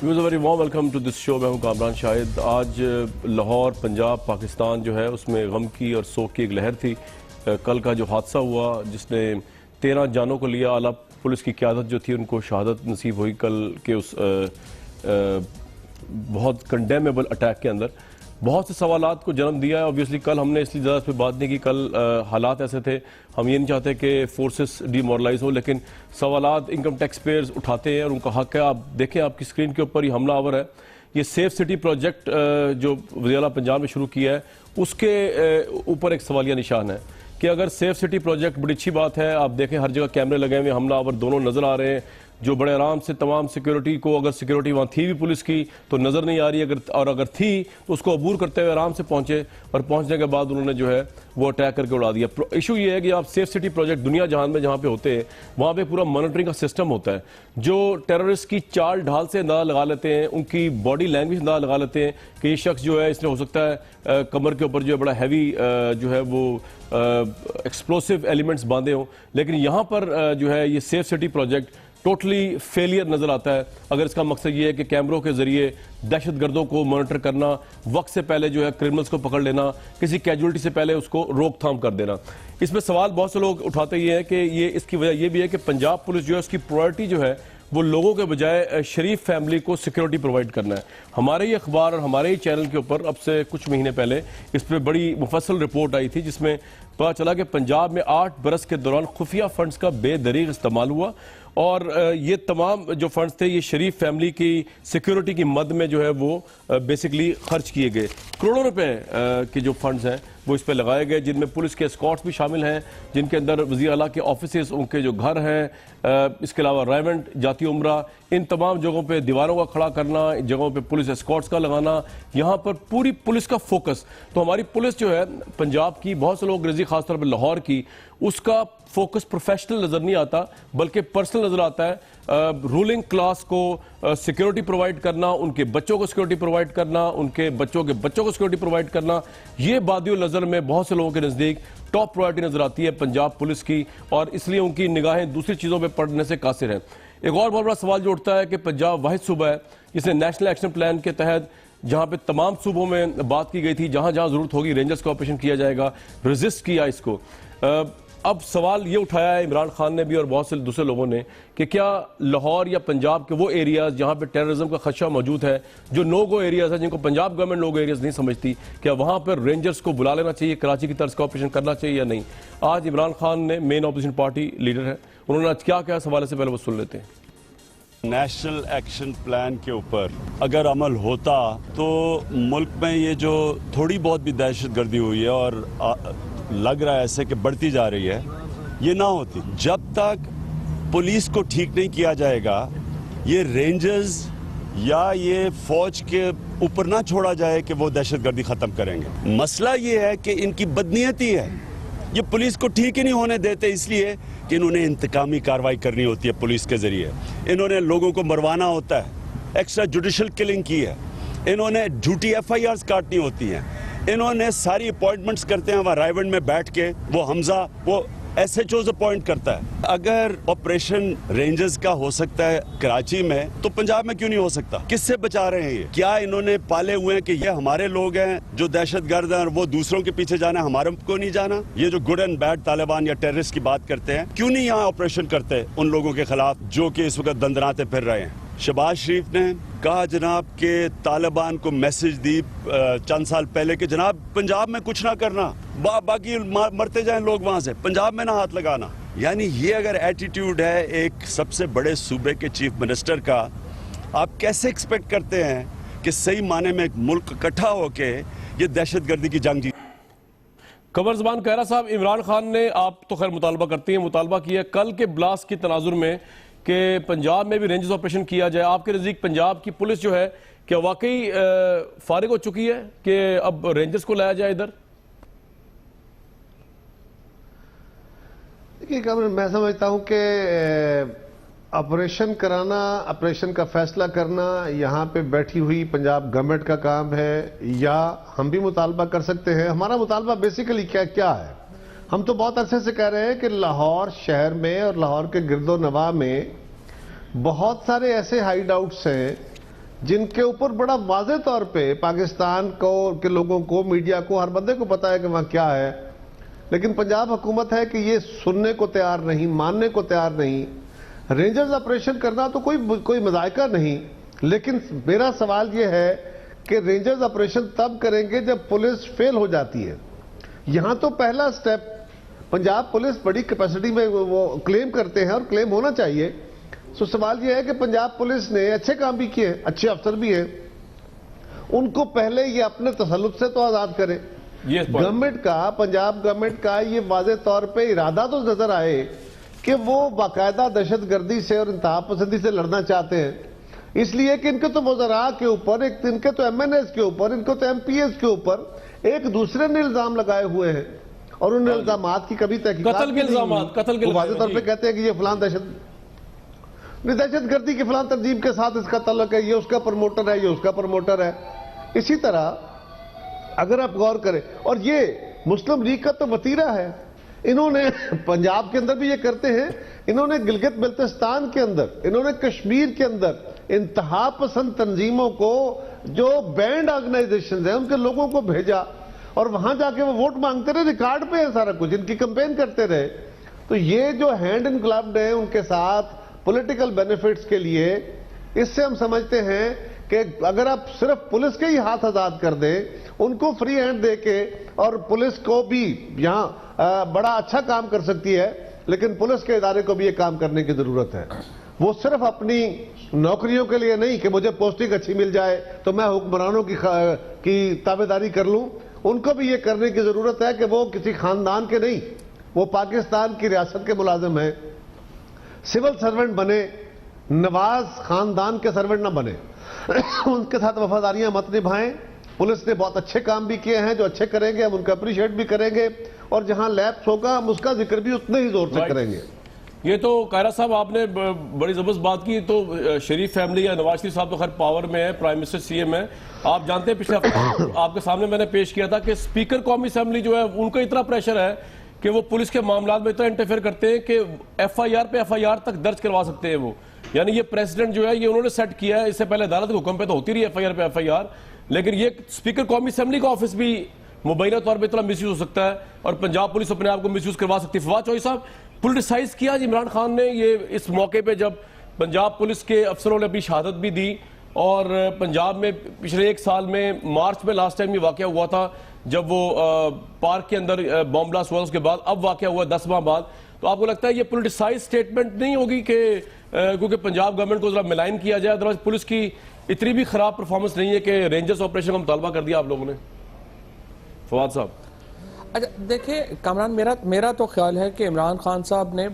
Very warm welcome to this show. میں ہوں کامران شاہد. آج لاہور پنجاب پاکستان جو ہے اس میں غم کی اور سوگ کی ایک لہر تھی. کل کا جو حادثہ ہوا جس نے 13 جانوں کو لیا, اعلیٰ پولیس کی قیادت جو تھی ان کو شہادت نصیب ہوئی کل کے اس بہت کنڈیمیبل اٹیک کے اندر. بہت سے سوالات کو جنم دیا ہے. اوبویسلی کل ہم نے اس لیے زیادہ اس پہ بات نہیں کی, کل حالات ایسے تھے, ہم یہ نہیں چاہتے کہ فورسز ڈی مورلائز ہو, لیکن سوالات انکم ٹیکس پیئرز اٹھاتے ہیں اور ان کا حق ہے. آپ دیکھیں آپ کی اسکرین کے اوپر یہ حملہ آور ہے. یہ سیف سٹی پروجیکٹ جو وزیر اعلیٰ پنجاب میں شروع کیا ہے اس کے اوپر ایک سوالیہ نشان ہے کہ اگر سیف سٹی پروجیکٹ بڑی اچھی بات ہے, آپ دیکھیں ہر جگہ کیمرے لگے ہوئے, حملہ آور دونوں نظر آ رہے ہیں جو بڑے آرام سے تمام سیکیورٹی کو, اگر سیکیورٹی وہاں تھی بھی پولیس کی تو نظر نہیں آ رہی, اور اگر تھی تو اس کو عبور کرتے ہوئے آرام سے پہنچے, اور پہنچنے کے بعد انہوں نے جو ہے وہ اٹیک کر کے اڑا دیا. ایشو یہ ہے کہ آپ سیف سٹی پروجیکٹ دنیا جہان میں جہاں پہ ہوتے ہیں وہاں پہ پورا مانیٹرنگ کا سسٹم ہوتا ہے, جو ٹیررسٹ کی چال ڈھال سے اندازہ لگا لیتے ہیں, ان کی باڈی لینگویج اندازہ لگا لیتے ہیں کہ یہ شخص جو ہے اس نے ہو سکتا ہے کمر کے اوپر جو ہے بڑا ہیوی جو ہے وہ ایکسپلوسیو ایلیمنٹس باندھے ہوں. لیکن یہاں پر جو ہے یہ safe city project totally failure نظر آتا ہے اگر اس کا مقصد یہ ہے کہ کیمروں کے ذریعے دہشت گردوں کو مانیٹر کرنا, وقت سے پہلے جو ہے کرمنلز کو پکڑ لینا, کسی کیجولٹی سے پہلے اس کو روک تھام کر دینا. اس میں سوال بہت سے لوگ اٹھاتے یہ ہیں کہ یہ اس کی وجہ یہ بھی ہے کہ پنجاب پولیس جو ہے اس کی پرائرٹی جو ہے وہ لوگوں کے بجائے شریف فیملی کو سیکیورٹی پرووائڈ کرنا ہے. ہمارے یہ اخبار اور ہمارے ہی چینل کے اوپر اب سے کچھ مہینے پہلے اس پہ بڑی مفصل رپورٹ آئی تھی جس میں پتا چلا کہ پنجاب میں 8 برس کے دوران خفیہ فنڈز کا بے دریغ استعمال ہوا, اور یہ تمام جو فنڈز تھے یہ شریف فیملی کی سیکیورٹی کی مد میں جو ہے وہ بیسکلی خرچ کیے گئے. کروڑوں روپے کے جو فنڈز ہیں وہ اس پہ لگائے گئے, جن میں پولیس کے اسکارٹس بھی شامل ہیں, جن کے اندر وزیر اعلیٰ کے آفیسز, ان کے جو گھر ہیں, اس کے علاوہ ریونٹ, جاتی عمرہ, ان تمام جگہوں پہ دیواروں کا کھڑا کرنا, ان جگہوں پہ پولیس اسکارٹس کا لگانا, یہاں پر پوری پولیس کا فوکس. تو ہماری پولیس جو ہے پنجاب کی, بہت سے لوگ رضی خاص طور پہ لاہور کی, اس کا فوکس پروفیشنل نظر نہیں آتا بلکہ پرسنل نظر آتا ہے. رولنگ کلاس کو سیکیورٹی پرووائڈ کرنا, ان کے بچوں کو سیکیورٹی پرووائڈ کرنا, ان کے بچوں کو سیکیورٹی پرووائڈ کرنا, یہ بادی النظر میں بہت سے لوگوں کے نزدیک ٹاپ پرائرٹی نظر آتی ہے پنجاب پولیس کی, اور اس لیے ان کی نگاہیں دوسری چیزوں پہ پڑنے سے قاصر ہیں. ایک اور بہت بڑا سوال جو اٹھتا ہے کہ پنجاب واحد صوبہ ہے جس نے نیشنل ایکشن پلان کے تحت, جہاں پہ تمام صوبوں میں بات کی گئی تھی جہاں جہاں ضرورت ہوگی رینجرز کا آپریشن کیا جائے گا, ریزسٹ کیا اس کو. اب سوال یہ اٹھایا ہے عمران خان نے بھی اور بہت سے دوسرے لوگوں نے کہ کیا لاہور یا پنجاب کے وہ ایریاز جہاں پہ ٹیررزم کا خدشہ موجود ہے, جو نو گو ایریاز ہیں, جن کو پنجاب گورنمنٹ نو گو ایریاز نہیں سمجھتی, کیا وہاں پر رینجرز کو بلا لینا چاہیے, کراچی کی طرز کا آپریشن کرنا چاہیے یا نہیں؟ آج عمران خان نے, مین اپوزیشن پارٹی لیڈر ہے, انہوں نے آج کیا کیا سوالے سے پہلے وہ سن لیتے ہیں. نیشنل ایکشن پلان کے اوپر اگر عمل ہوتا تو ملک میں یہ جو تھوڑی بہت بھی دہشت گردی ہوئی ہے اور لگ رہا ہے ایسے کہ بڑھتی جا رہی ہے, یہ نہ ہوتی. جب تک پولیس کو ٹھیک نہیں کیا جائے گا, یہ رینجرز یا یہ فوج کے اوپر نہ چھوڑا جائے کہ وہ دہشت گردی ختم کریں گے. مسئلہ یہ ہے کہ ان کی بدنیتی ہے, یہ پولیس کو ٹھیک ہی نہیں ہونے دیتے اس لیے کہ انہوں نے انتقامی کارروائی کرنی ہوتی ہے پولیس کے ذریعے, انہوں نے لوگوں کو مروانا ہوتا ہے, ایکسٹرا جوڈیشل کلنگ کی ہے, انہوں نے جھوٹی ایف آئی آرز کاٹنی ہوتی ہیں, انہوں نے ساری اپوائنٹمنٹس کرتے ہیں وہاں رائیونڈ میں بیٹھ کے, وہ حمزہ وہ ایس ایچ اوز اپوائنٹ کرتا ہے. اگر آپریشن رینجرز کا ہو سکتا ہے کراچی میں تو پنجاب میں کیوں نہیں ہو سکتا؟ کس سے بچا رہے ہیں یہ؟ کیا انہوں نے پالے ہوئے ہیں کہ یہ ہمارے لوگ ہیں جو دہشت گرد ہیں اور وہ دوسروں کے پیچھے جانا ہے, ہمارے کو نہیں جانا؟ یہ جو گڈ اینڈ بیڈ طالبان یا ٹیررسٹ کی بات کرتے ہیں, کیوں نہیں یہاں آپریشن کرتے ان لوگوں کے خلاف جو کہ اس وقت دندناتے پھر رہے ہیں؟ شہباز شریف نے کہا جناب کہ طالبان کو میسج دی چند سال پہلے کہ جناب پنجاب میں کچھ نہ کرنا, باقی مرتے جائیں لوگ وہاں سے, پنجاب میں نہ ہاتھ لگانا. یعنی یہ اگر ایٹیٹیوڈ ہے ایک سب سے بڑے صوبے کے چیف منسٹر کا, آپ کیسے ایکسپیکٹ کرتے ہیں کہ صحیح معنی میں ایک ملک اکٹھا ہو کے یہ دہشت گردی کی جنگ جیت؟ قمر زمان کہرا صاحب, عمران خان نے, آپ تو خیر مطالبہ کرتے ہیں, مطالبہ کیا کل کے بلاسٹ کی تناظر میں کہ پنجاب میں بھی رینجرز آپریشن کیا جائے. آپ کے نزدیک پنجاب کی پولیس جو ہے کیا واقعی فارغ ہو چکی ہے کہ اب رینجرز کو لایا جائے ادھر؟ دیکھیے میں سمجھتا ہوں کہ آپریشن کرانا, آپریشن کا فیصلہ کرنا یہاں پہ بیٹھی ہوئی پنجاب گورنمنٹ کا کام ہے, یا ہم بھی مطالبہ کر سکتے ہیں. ہمارا مطالبہ بیسیکلی کیا ہے, ہم تو بہت عرصے سے کہہ رہے ہیں کہ لاہور شہر میں اور لاہور کے گرد و نواح میں بہت سارے ایسے ہائیڈ آؤٹس ہیں جن کے اوپر بڑا واضح طور پہ پاکستان کو کے لوگوں کو, میڈیا کو, ہر بندے کو پتا ہے کہ وہاں کیا ہے, لیکن پنجاب حکومت ہے کہ یہ سننے کو تیار نہیں, ماننے کو تیار نہیں. رینجرز آپریشن کرنا تو کوئی مذائقہ نہیں, لیکن میرا سوال یہ ہے کہ رینجرز آپریشن تب کریں گے جب پولیس فیل ہو جاتی ہے. یہاں تو پہلا سٹیپ, پنجاب پولیس بڑی کیپیسٹی میں وہ کلیم کرتے ہیں اور کلیم ہونا چاہیے. سو سوال یہ ہے کہ پنجاب پولیس نے اچھے کام بھی کیے, اچھے افسر بھی ہیں, ان کو پہلے یہ اپنے تسلط سے تو آزاد کرے. گورنمنٹ کا, پنجاب گورنمنٹ کا یہ واضح طور پہ ارادہ تو نظر آئے کہ وہ باقاعدہ دہشت گردی سے اور انتہا پسندی سے لڑنا چاہتے ہیں, اس لیے کہ ان کے تو وزراء کے اوپر, ان کے تو ایم این ایز کے اوپر, ان کے تو ایم پی ایز کے اوپر ایک دوسرے نے الزام لگائے ہوئے ہیں, اور ان الزامات کی کبھی تحقیقات قتل کے الزامات, قتل کے واضح طور پہ کہتے ہیں کہ یہ فلان دہشت گردی کی فلان تنظیم کے ساتھ اس کا تعلق ہے, یہ اس کا پروموٹر ہے, یہ اس کا پروموٹر ہے. اسی طرح اگر آپ غور کریں, اور یہ مسلم لیگ کا تو وتیرہ ہے, انہوں نے پنجاب کے اندر بھی یہ کرتے ہیں, انہوں نے گلگت بلتستان کے اندر, انہوں نے کشمیر کے اندر انتہا پسند تنظیموں کو, جو بینڈ آرگنائزیشنز ہیں, ان کے لوگوں کو بھیجا, اور وہاں جا کے وہ ووٹ مانگتے رہے, ریکارڈ پہ ہے سارا کچھ, ان کی کمپین کرتے رہے. تو یہ جو ہینڈ ان گلوڈ ہیں ان کے ساتھ پولیٹیکل بینیفٹس کے لیے, اس سے ہم سمجھتے ہیں کہ اگر آپ صرف پولیس کے ہی ہاتھ آزاد کر دیں, ان کو فری ہینڈ دے کے, اور پولیس کو بھی یہاں بڑا اچھا کام کر سکتی ہے, لیکن پولیس کے ادارے کو بھی یہ کام کرنے کی ضرورت ہے. وہ صرف اپنی نوکریوں کے لیے نہیں کہ مجھے پوسٹنگ اچھی مل جائے تو میں حکمرانوں کی تابعداری کر لوں, ان کو بھی یہ کرنے کی ضرورت ہے کہ وہ کسی خاندان کے نہیں, وہ پاکستان کی ریاست کے ملازم ہیں, سول سرونٹ بنے, نواز خاندان کے سرونٹ نہ بنے, ان کے ساتھ وفاداریاں مت نبھائیں. پولیس نے بہت اچھے کام بھی کیے ہیں, جو اچھے کریں گے ہم ان کا اپریشیٹ بھی کریں گے, اور جہاں لیپس ہوگا ہم اس کا ذکر بھی اتنے ہی زور سے کریں گے. یہ تو قائرہ صاحب آپ نے بڑی زبردست بات کی. تو شریف فیملی یا نواز شریف صاحب تو خیر پاور میں ہے, پرائم منسٹر سی ایم ہے. آپ جانتے ہیں پچھلے ہفتے آپ کے سامنے میں نے پیش کیا تھا کہ اسپیکر قومی اسمبلی جو ہے ان کا اتنا پریشر ہے کہ وہ پولیس کے معاملات میں اتنا انٹرفیئر کرتے ہیں کہ ایف آئی آر پہ ایف آئی آر تک درج کروا سکتے ہیں وہ. یعنی یہ پریزیڈنٹ جو ہے یہ انہوں نے سیٹ کیا ہے, اس سے پہلے عدالت کے حکم پہ تو ہوتی رہی ایف آئی آر پہ ایف آئی آر, لیکن یہ اسپیکر قومی اسمبلی کا آفس بھی مبینہ طور پہ اتنا مس یوز ہو سکتا ہے, اور پنجاب پولیس اپنے آپ کو مس یوز کروا سکتی ہے. فواد چوہدری صاحب, پولیٹیسائز کیا عمران خان نے یہ اس موقع پہ جب پنجاب پولیس کے افسروں نے اپنی شہادت بھی دی, اور پنجاب میں پچھلے ایک سال میں مارچ میں لاسٹ ٹائم یہ واقعہ ہوا تھا جب وہ پارک کے اندر بام بلاسٹ ہوا, اس کے بعد اب واقعہ ہوا 10 ماہ بعد. تو آپ کو لگتا ہے یہ پولیٹیسائز سٹیٹمنٹ نہیں ہوگی کہ کیونکہ پنجاب گورنمنٹ کو ذرا ملائن کیا جائے, ادروائز پولیس کی اتنی بھی خراب پرفارمنس نہیں ہے کہ رینجرز آپریشن کا مطالبہ کر دیا آپ لوگوں نے؟ فواد صاحب. اچھا دیکھیں کامران, میرا تو خیال ہے کہ عمران خان صاحب نے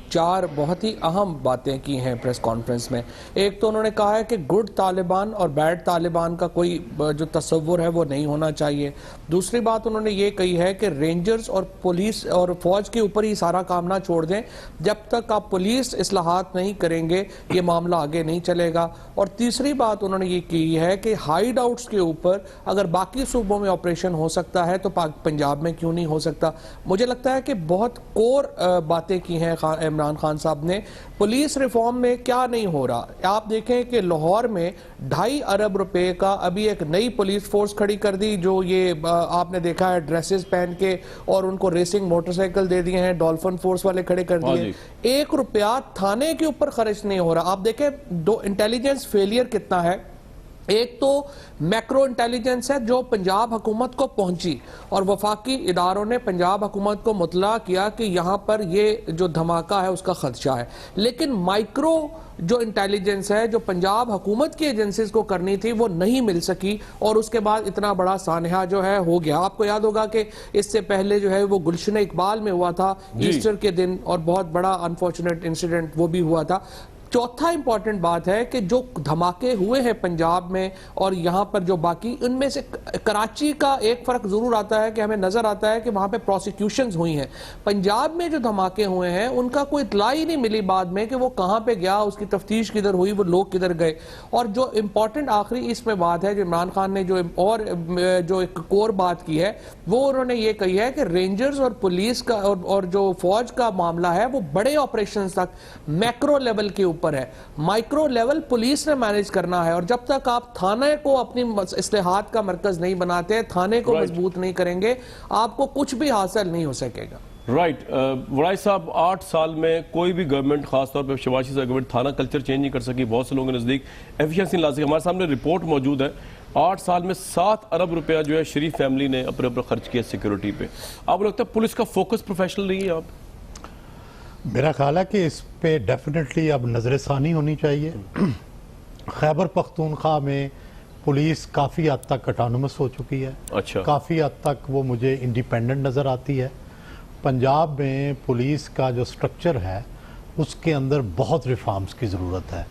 چار بہت ہی اہم باتیں کی ہیں پریس کانفرنس میں. ایک تو انہوں نے کہا ہے کہ گڈ طالبان اور بیڈ طالبان کا کوئی جو تصور ہے وہ نہیں ہونا چاہیے. دوسری بات انہوں نے یہ کہی ہے کہ رینجرز اور پولیس اور فوج کے اوپر ہی سارا کام نہ چھوڑ دیں, جب تک آپ پولیس اصلاحات نہیں کریں گے یہ معاملہ آگے نہیں چلے گا. اور تیسری بات انہوں نے یہ کی ہے کہ ہائیڈ آؤٹس کے اوپر اگر باقی صوبوں میں آپریشن ہو سکتا ہے تو پنجاب میں کیوں نہیں ہو سکتا. مجھے لگتا ہے کہ بہت کور باتیں کی ہیں عمران خان صاحب نے. پولیس ریفارم میں کیا نہیں ہو رہا, آپ دیکھیں کہ لاہور میں 2.5 ارب روپے کا ابھی ایک نئی پولیس فورس کھڑی کر دی, جو یہ آپ نے دیکھا ہے ڈریسز پہن کے, اور ان کو ریسنگ موٹر سائیکل دے دیے ہیں, ڈولفن فورس والے کھڑے کر دیے. 1 روپیہ تھانے کے اوپر خرچ نہیں ہو رہا. آپ دیکھیں انٹیلیجنس فیلئر کتنا ہے. ایک تو میکرو انٹیلیجنس ہے جو پنجاب حکومت کو پہنچی, اور وفاقی اداروں نے پنجاب حکومت کو مطلع کیا کہ یہاں پر یہ جو دھماکہ ہے اس کا خدشہ ہے. لیکن مائکرو جو انٹیلیجنس ہے جو پنجاب حکومت کی ایجنسیز کو کرنی تھی وہ نہیں مل سکی, اور اس کے بعد اتنا بڑا سانحہ جو ہے ہو گیا. آپ کو یاد ہوگا کہ اس سے پہلے جو ہے وہ گلشن اقبال میں ہوا تھا ایسٹر کے دن, اور بہت بڑا انفارچونیٹ انسیڈنٹ وہ بھی ہوا تھا. چوتھا امپورٹنٹ بات ہے کہ جو دھماکے ہوئے ہیں پنجاب میں اور یہاں پر جو باقی, ان میں سے کراچی کا ایک فرق ضرور آتا ہے کہ ہمیں نظر آتا ہے کہ وہاں پہ پروسیکیوشنز ہوئی ہیں. پنجاب میں جو دھماکے ہوئے ہیں ان کا کوئی اطلاع ہی نہیں ملی بعد میں کہ وہ کہاں پہ گیا, اس کی تفتیش کدھر ہوئی, وہ لوگ کدھر گئے. اور جو امپورٹنٹ آخری اس میں بات ہے جو عمران خان نے جو ایک کور بات کی ہے, وہ انہوں نے یہ کہی ہے کہ رینجرز اور پولیس کا اور جو فوج کا معاملہ ہے وہ بڑے آپریشنز تک میکرو لیول کے اوپر اوپر ہے. مائکرو لیول پولیس نے مینیج کرنا ہے, اور جب تک آپ تھانے کو اپنی اصلاحات کا مرکز نہیں بناتے, تھانے کو مضبوط نہیں کریں گے, آپ کو کچھ بھی حاصل نہیں ہو سکے گا. رائٹ ورائی صاحب, 8 سال میں کوئی بھی گورنمنٹ, خاص طور پہ شہباز شریف گورنمنٹ, تھانہ کلچر چینج نہیں کر سکی. بہت سے لوگوں کے نزدیک ایفیشنسی لا سکی. ہمارے سامنے رپورٹ موجود ہے, 8 سال میں 7 ارب روپیہ جو ہے شریف فیملی نے اپنے اوپر خرچ کیا سیکیورٹی پہ. آپ کو لگتا ہے پولیس کا فوکس پروفیشنل نہیں ہے؟ آپ میرا خیال ہے کہ اس پہ ڈیفینیٹلی اب نظر ثانی ہونی چاہیے. خیبر پختونخوا میں پولیس کافی حد تک اٹانومس ہو چکی ہے. اچھا, کافی حد تک وہ مجھے انڈیپینڈنٹ نظر آتی ہے. پنجاب میں پولیس کا جو سٹرکچر ہے اس کے اندر بہت ریفارمز کی ضرورت ہے,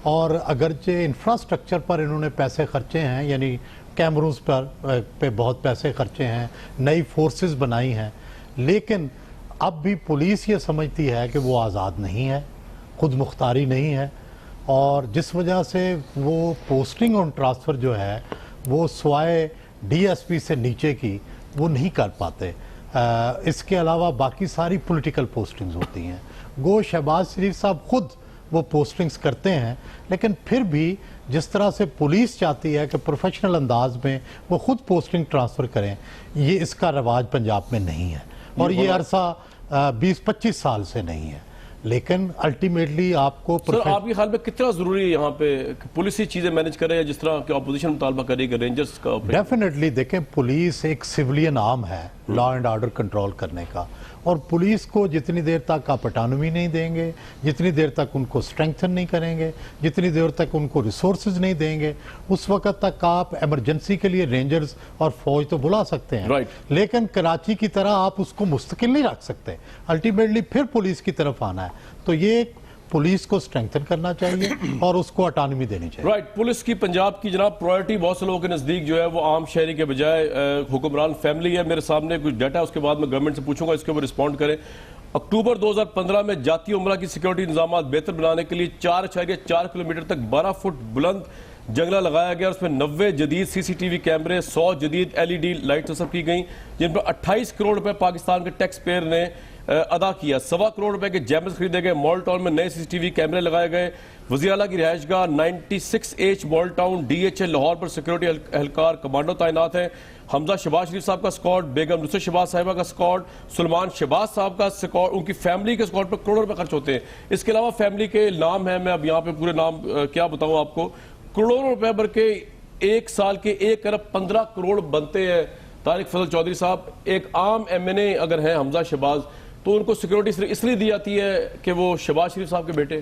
اور اگرچہ انفراسٹرکچر پر انہوں نے پیسے خرچے ہیں, یعنی کیمروز پہ بہت پیسے خرچے ہیں, نئی فورسز بنائی ہیں, لیکن اب بھی پولیس یہ سمجھتی ہے کہ وہ آزاد نہیں ہے, خود مختاری نہیں ہے, اور جس وجہ سے وہ پوسٹنگ اور ٹرانسفر جو ہے وہ سوائے ڈی ایس پی سے نیچے کی وہ نہیں کر پاتے. اس کے علاوہ باقی ساری پولیٹیکل پوسٹنگز ہوتی ہیں. گو شہباز شریف صاحب خود وہ پوسٹنگز کرتے ہیں, لیکن پھر بھی جس طرح سے پولیس چاہتی ہے کہ پروفیشنل انداز میں وہ خود پوسٹنگ ٹرانسفر کریں, یہ اس کا رواج پنجاب میں نہیں ہے, اور یہ عرصہ 20-25 سال سے نہیں ہے. لیکن الٹیمیٹلی آپ کو سر, آپ کے خیال میں کتنا ضروری ہے یہاں پہ پولیس ہی چیزیں مینیج کرے, یا جس طرح کہ اپوزیشن مطالبہ کرے کہ رینجرز کا؟ ڈیفینیٹلی دیکھیں, پولیس ایک سویلین آرم ہے لا اینڈ آرڈر کنٹرول کرنے کا, اور پولیس کو جتنی دیر تک آپ اٹانومی نہیں دیں گے, جتنی دیر تک ان کو سٹرینگتھن نہیں کریں گے, جتنی دیر تک ان کو ریسورسز نہیں دیں گے, اس وقت تک آپ ایمرجنسی کے لیے رینجرز اور فوج تو بلا سکتے ہیں, لیکن کراچی کی طرح آپ اس کو مستقل نہیں رکھ سکتے. الٹیمیٹلی پھر پولیس کی طرف آنا ہے, تو یہ پولیس کو سٹرینگتھن کرنا چاہیے اور اس کو اٹانومی دینی چاہیے. رائٹ, پولیس کی پنجاب کی جناب پرائرٹی بہت سے لوگوں کے نزدیک جو ہے وہ عام شہری کے بجائے حکمران فیملی ہے. میرے سامنے کچھ ڈیٹا ہے, اس کے بعد میں گورنمنٹ سے پوچھوں گا, اس کے اوپر رسپونڈ کریں. اکتوبر 2015 میں جاتی عمرہ کی سیکیورٹی انتظامات بہتر بنانے کے لیے 4.4 کلومیٹر تک 12 فٹ بلند جنگلہ لگایا گیا. اس میں 90 جدید سی سی ٹی وی کیمرے, 100 جدید LED لائٹ نصب کی گئیں, جن پر 28 کروڑ روپے پاکستان کے ٹیکس پیئر نے ادا کیا. 1.25 کروڑ روپے کے جیمز خریدے گئے. مال ٹاؤن میں نئے سی سی ٹی وی کیمرے لگائے گئے. وزیر اعلیٰ کی رہائش گاہ 96H مال ٹاؤن DHL لاہور پر سیکیورٹی اہلکار کمانڈو تعینات ہیں. حمزہ شہباز شریف صاحب کا اسکواڈ, بیگم نصرت شہباز صاحبہ کا اسکواڈ, سلمان شہباز صاحب کا اسکواڈ, ان کی فیملی کے اسکواڈ پر کروڑوں روپے خرچ ہوتے ہیں. اس کے علاوہ فیملی کے نام ہیں, میں اب یہاں پہ پورے نام کیا بتاؤں آپ کو, کروڑوں روپے بھر کے ایک سال کے 1 ارب 15 کروڑ بنتے ہیں. طارق فضل چودھری صاحب ایک عام MNA اگر ہیں حمزہ شہباز, تو ان کو سیکیورٹی صرف اس لیے دی جاتی ہے کہ وہ شہباز شریف صاحب کے بیٹے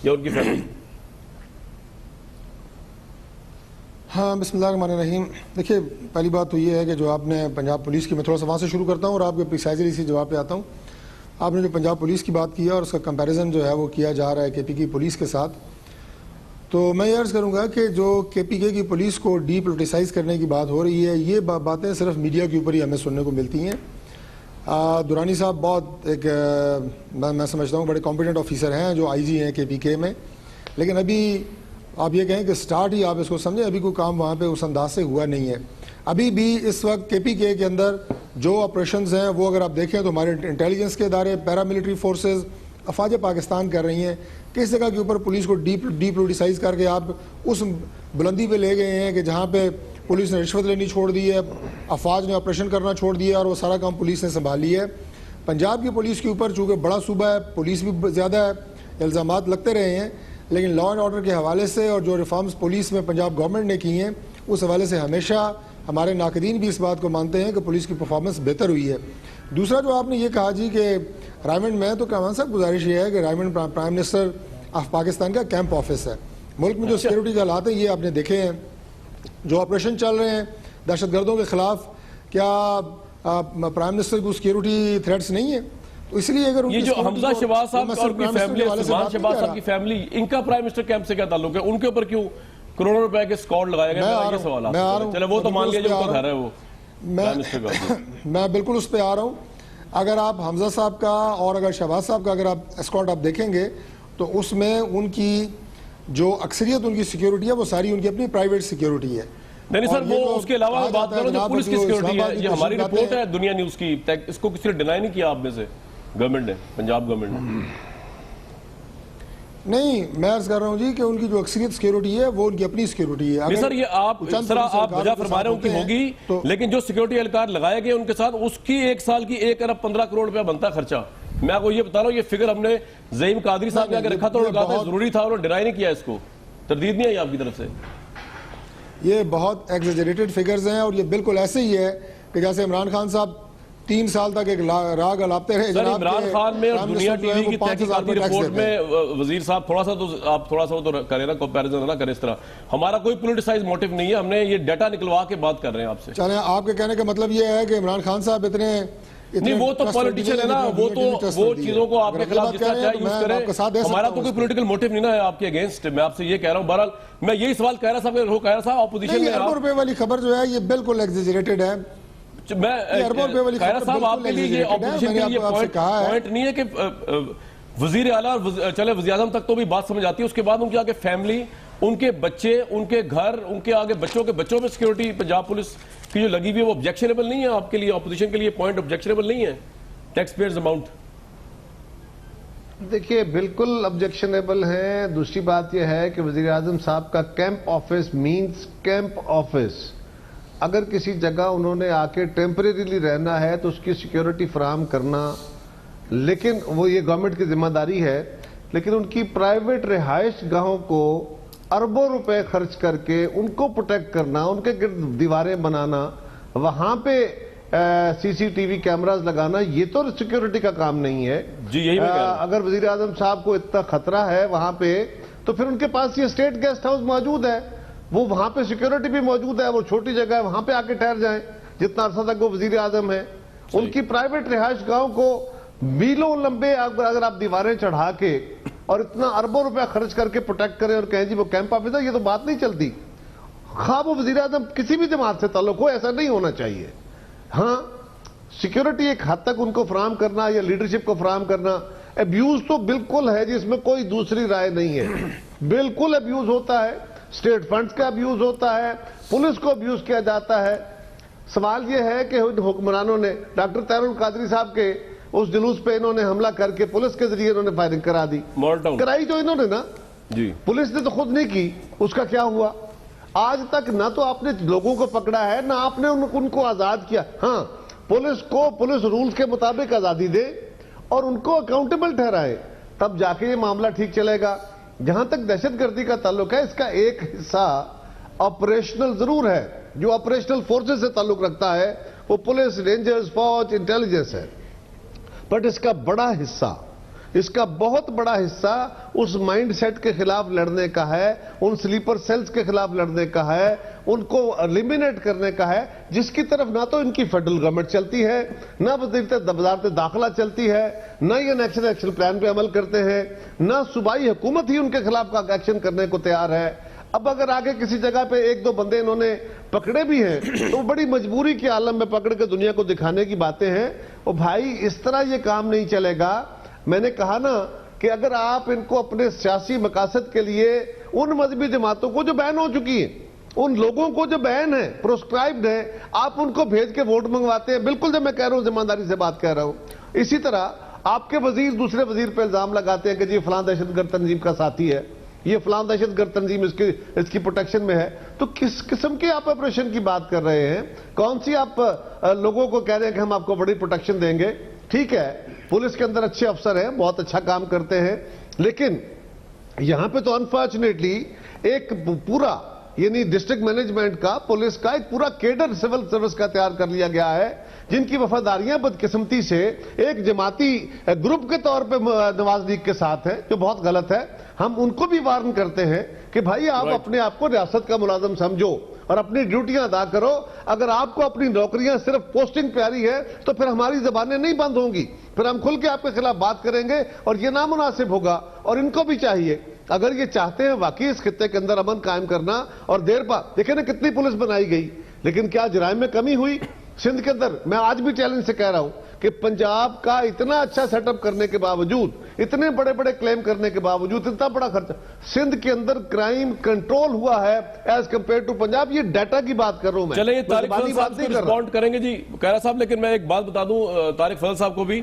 یا ان کی فیملی؟ ہاں, بسم اللہ الرحمن الرحیم. دیکھیے, پہلی بات تو یہ ہے کہ جو آپ نے پنجاب پولیس کی, میں تھوڑا سا وہاں سے شروع کرتا ہوں اور آپ کے پریسائزلی اسی جواب پہ آتا ہوں. آپ نے جو پنجاب پولیس کی بات کی ہے اور اس کا کمپیریزن جو ہے وہ کیا جا رہا ہے KPK کی پولیس کے ساتھ, تو میں یہ عرض کروں گا کہ جو KPK کی پولیس کو ڈی پولیٹیسائز کرنے کی بات ہو رہی ہے, یہ باتیں صرف میڈیا کے اوپر ہی ہمیں سننے کو ملتی ہیں. دورانی صاحب بہت ایک میں سمجھتا ہوں بڑے کمپیٹنٹ آفیسر ہیں جو IG ہیں KPK میں, لیکن ابھی آپ یہ کہیں کہ سٹارٹ ہی آپ اس کو سمجھیں, ابھی کوئی کام وہاں پہ اس انداز سے ہوا نہیں ہے. ابھی بھی اس وقت KPK کے اندر جو آپریشنز ہیں وہ اگر آپ دیکھیں تو ہمارے انٹیلیجنس کے ادارے, پیراملٹری فورسز, افواج پاکستان کر رہی ہیں. کس جگہ کے اوپر پولیس کو ڈی پولیٹیسائز کر کے آپ اس بلندی پہ لے گئے ہیں کہ جہاں پہ پولیس نے رشوت لینی چھوڑ دی ہے, افواج نے آپریشن کرنا چھوڑ دیا اور وہ سارا کام پولیس نے سنبھالی ہے. پنجاب کی پولیس کے اوپر چونکہ بڑا صوبہ ہے, پولیس بھی زیادہ ہے, الزامات لگتے رہے ہیں, لیکن لا اینڈ آرڈر کے حوالے سے اور جو ریفارمز پولیس میں پنجاب گورنمنٹ نے کی ہیں اس حوالے سے ہمیشہ ہمارے ناقدین بھی اس بات کو مانتے ہیں کہ پولیس کی پرفارمنس بہتر ہوئی ہے. دوسرا جو آپ نے یہ کہا جی کہ رائمنڈ میں, تو کامران صاحب گزارش یہ ہے کہ Raiwind prime minister of Pakistan کا کیمپ آفس ہے. ملک میں جو سیکیورٹی کے حالات ہیں یہ آپ نے دیکھے ہیں, جو آپریشن چل رہے ہیں دہشت گردوں کے خلاف, کیا پرائم منسٹر کو سیکیورٹی تھریٹس نہیں ہے؟ تو اس لیے اگر یہ جو حمزہ شہباز صاحب اور ان کی فیملی, سلمان شہباز صاحب کی فیملی, ان کا پرائم منسٹر کیمپ سے کیا تعلق ہے؟ ان کے اوپر کیوں کروڑوں روپے کے اسکواڈ لگائے گئے؟ یہ سوال چلے وہ تو مان لیا جو گھر ہے وہ پرائم منسٹر کا. میں بالکل اس پہ آ رہا ہوں. اگر آپ حمزہ صاحب کا اور اگر شہباز صاحب کا اگر آپ اسکواڈ آپ دیکھیں گے تو اس میں ان کی جو اکثریت ان کی سیکیورٹی ہے وہ ساری ان کی اپنی پرائیویٹ سیکیورٹی ہے. نہیں سر, وہ اس کے علاوہ بات کرو جو پولیس کی سیکیورٹی ہے, یہ ہماری رپورٹ ہے دنیا نیوز کی, اس کو کسی نے ڈینائی نہیں کیا آپ میں سے, گورنمنٹ نے, پنجاب گورنمنٹ نے. نہیں میں عرض کر رہا ہوں جی کہ ان کی جو اکثریت سیکیورٹی ہے وہ ان کی اپنی سیکیورٹی ہے. نہیں سر، یہ آپ اس طرح آپ وجہ فرما رہے ہوں کہ ہوگی، لیکن جو سیکیورٹی اہلکار لگائے گئے ان کے ساتھ اس کی ایک سال کی 1 ارب 15 کروڑ روپیہ بنتا خرچہ. میں آپ کو یہ بتا رہا ہوں، یہ فگر ہم نے زعیم قادری صاحب نے آگے رکھا تھا، انہوں نے کہا تھا ضروری تھا، انہوں نے ڈرائی نہیں کیا اس کو. تردید نہیں آئی آپ کی طرف سے؟ یہ بہت ایگزیجریٹڈ فگرز ہیں اور یہ بالکل ایسے ہی ہے کہ جیسے عمران خان صاحب 3 سال تک ایک راگ الاپتے رہے. سر عمران خان میں اور دنیا ٹی وی کی تحقیقاتی رپورٹ میں وزیر صاحب تھوڑا سا تو آپ تھوڑا سا تو کریں نا، کمپیریزن نہ کریں اس طرح. ہمارا کوئی پولیٹیسائز موٹیو نہیں ہے، ہم نے یہ ڈیٹا نکلوا کے بات کر رہے ہیں آپ سے. چلیں آپ کے کہنے کا مطلب یہ ہے کہ عمران خان صاحب اتنے نہیں، وہ تو پولیٹیشن ہے نا، وہ تو وہ چیزوں کو آپ کے خلاف جس طرح چاہے یوز کریں. ہمارا تو کوئی پولیٹیکل موٹیو نہیں نا ہے آپ کے اگینسٹ. میں آپ سے یہ کہہ رہا ہوں. بہرحال میں یہی سوال کہہ رہا صاحب وہ کہہ رہا تھا اپوزیشن میں اربوں روپے والی خبر جو ہے یہ بالکل ایگزیجریٹڈ ہے. میں خیرہ صاحب آپ کے لیے یہ اپوزیشن کے لیے پوائنٹ نہیں ہے کہ وزیر اعلیٰ اور چلے وزیر اعظم تک تو بھی بات سمجھ آتی ہے، اس کے بعد ان کے آگے فیملی، ان کے بچے، ان کے گھر، ان کے آگے بچوں کے بچوں میں سیکیورٹی پنجاب پولیس کی جو لگی ہوئی ہے وہ آبجیکشنیبل نہیں ہے آپ کے لیے؟ اپوزیشن کے لیے پوائنٹ آبجیکشنیبل نہیں ہے ٹیکس پیئرز اماؤنٹ؟ دیکھیے بالکل آبجیکشنیبل ہے. دوسری بات یہ ہے کہ وزیر اعظم صاحب کا camp office means camp office. اگر کسی جگہ انہوں نے آ کے ٹیمپریریلی رہنا ہے تو اس کی سیکیورٹی فراہم کرنا، لیکن وہ یہ گورنمنٹ کی ذمہ داری ہے. لیکن ان کی پرائیویٹ رہائش گاہوں کو اربوں روپے خرچ کر کے ان کو پروٹیکٹ کرنا، ان کے گرد دیواریں بنانا، وہاں پہ سی سی ٹی وی کیمراز لگانا، یہ تو سیکیورٹی کا کام نہیں ہے. جی یہی میں کہہ رہا ہوں. اگر وزیر اعظم صاحب کو اتنا خطرہ ہے وہاں پہ تو پھر ان کے پاس یہ اسٹیٹ گیسٹ ہاؤس موجود ہے، وہ وہاں پہ سیکیورٹی بھی موجود ہے. وہ چھوٹی جگہ ہے، وہاں پہ آ کے ٹھہر جائیں جتنا عرصہ تک وہ وزیر اعظم ہے. ان کی پرائیویٹ رہائش گاہوں کو میلوں لمبے اگر آپ دیواریں چڑھا کے اور اتنا اربوں روپے خرچ کر کے پروٹیکٹ کریں اور کہیں جی وہ کیمپ آفس ہے، یہ تو بات نہیں چلتی. خواہ وہ وزیر اعظم کسی بھی جماعت سے تعلق ہو، ایسا نہیں ہونا چاہیے. ہاں سیکیورٹی ایک حد تک ان کو فراہم کرنا یا لیڈرشپ کو فراہم کرنا. ابیوز تو بالکل ہے جس میں کوئی دوسری رائے نہیں ہے. بالکل ابیوز ہوتا ہے، اسٹیٹ فنڈز کا ابیوز ہوتا ہے، پولیس کو ابیوز کیا جاتا ہے. سوال یہ ہے کہ حکمرانوں نے ڈاکٹر طاہر القادری صاحب کے اس جلوس پہ انہوں نے حملہ کر کے پولیس کے ذریعے انہوں نے فائرنگ کرا دی. کرائی تو انہوں نے نا، جی پولیس نے تو خود نہیں کی. اس کا کیا ہوا؟ آج تک نہ تو آپ نے لوگوں کو پکڑا ہے، نہ آپ نے ان کو آزاد کیا. ہاں پولیس کو پولیس رولز کے مطابق آزادی دے اور ان کو اکاؤنٹیبل ٹھہرائے، تب جا کے یہ معاملہ ٹھیک چلے گا. جہاں تک دہشت گردی کا تعلق ہے، اس کا ایک حصہ آپریشنل ضرور ہے، جو آپریشنل فورسز سے تعلق رکھتا ہے، وہ پولیس، رینجرز، فوج، انٹیلیجنس ہے. بٹ اس کا بڑا حصہ، اس کا بہت بڑا حصہ اس مائنڈ سیٹ کے خلاف لڑنے کا ہے، ان سلیپر سیلز کے خلاف لڑنے کا ہے، ان کو ایلیمینیٹ کرنے کا ہے، جس کی طرف نہ تو ان کی فیڈرل گورنمنٹ چلتی ہے، نہ وزارت داخلہ چلتی ہے، نہ یہ نیشنل ایکشن پلان پہ عمل کرتے ہیں، نہ صوبائی حکومت ہی ان کے خلاف کا ایکشن کرنے کو تیار ہے. اب اگر آگے کسی جگہ پہ 1-2 بندے انہوں نے پکڑے بھی ہیں تو بڑی مجبوری کے عالم میں پکڑ کے دنیا کو دکھانے کی باتیں ہیں. اور بھائی اس طرح یہ کام نہیں چلے گا. میں نے کہا نا کہ اگر آپ ان کو اپنے سیاسی مقاصد کے لیے ان مذہبی جماعتوں کو جو بین ہو چکی ہیں، ان لوگوں کو جو بین ہے، پروسکرائبڈ ہے، آپ ان کو بھیج کے ووٹ منگواتے ہیں. بالکل جب میں کہہ رہا ہوں ذمہ داری سے بات کہہ رہا ہوں. اسی طرح آپ کے وزیر دوسرے وزیر پہ الزام لگاتے ہیں کہ جی فلاں دہشت گرد تنظیم کا ساتھی ہے، یہ فلاں دہشت گرد تنظیم اس کی پروٹیکشن میں ہے. تو کس قسم کے آپ آپریشن کی بات کر رہے ہیں؟ کون سی آپ لوگوں کو کہہ رہے ہیں کہ ہم آپ کو بڑی پروٹیکشن دیں گے؟ ٹھیک ہے پولیس کے اندر اچھے افسر ہیں، بہت اچھا کام کرتے ہیں، لیکن یہاں پہ تو انفارچونیٹلی ایک پورا یعنی ڈسٹرکٹ مینجمنٹ کا، پولیس کا ایک پورا کیڈر سول سروس کا تیار کر لیا گیا ہے، جن کی وفاداریاں بدقسمتی سے ایک جماعتی گروپ کے طور پہ نواز لیگ کے ساتھ ہے، جو بہت غلط ہے. ہم ان کو بھی وارن کرتے ہیں کہ بھائی آپ اپنے آپ کو ریاست کا ملازم سمجھو اور اپنی ڈیوٹیاں ادا کرو. اگر آپ کو اپنی نوکریاں صرف پوسٹنگ پیاری ہے تو پھر ہماری زبانیں نہیں بند ہوں گی، پھر ہم کھل کے آپ کے خلاف بات کریں گے اور یہ نامناسب ہوگا. اور ان کو بھی چاہیے اگر یہ چاہتے ہیں واقعی اس خطے کے اندر امن قائم کرنا اور دیر بعد دیکھیں نا کتنی پولیس بنائی گئی، لیکن کیا جرائم میں کمی ہوئی؟ سندھ کے اندر میں آج بھی چیلنج سے کہہ رہا ہوں کہ پنجاب کا اتنا اچھا سیٹ اپ کرنے کے باوجود، اتنے بڑے بڑے کلیم کرنے کے باوجود، اتنا بڑا خرچہ، سندھ کے اندر کرائم کنٹرول ہوا ہے ایز کمپیئر ٹو پنجاب. یہ ڈیٹا کی بات کر رہا ہوں میں. چلیں یہ طارق فضل صاحب کو رسپونڈ کریں گے جی خیرہ صاحب، لیکن میں ایک بات بتا دوں طارق فضل صاحب کو بھی.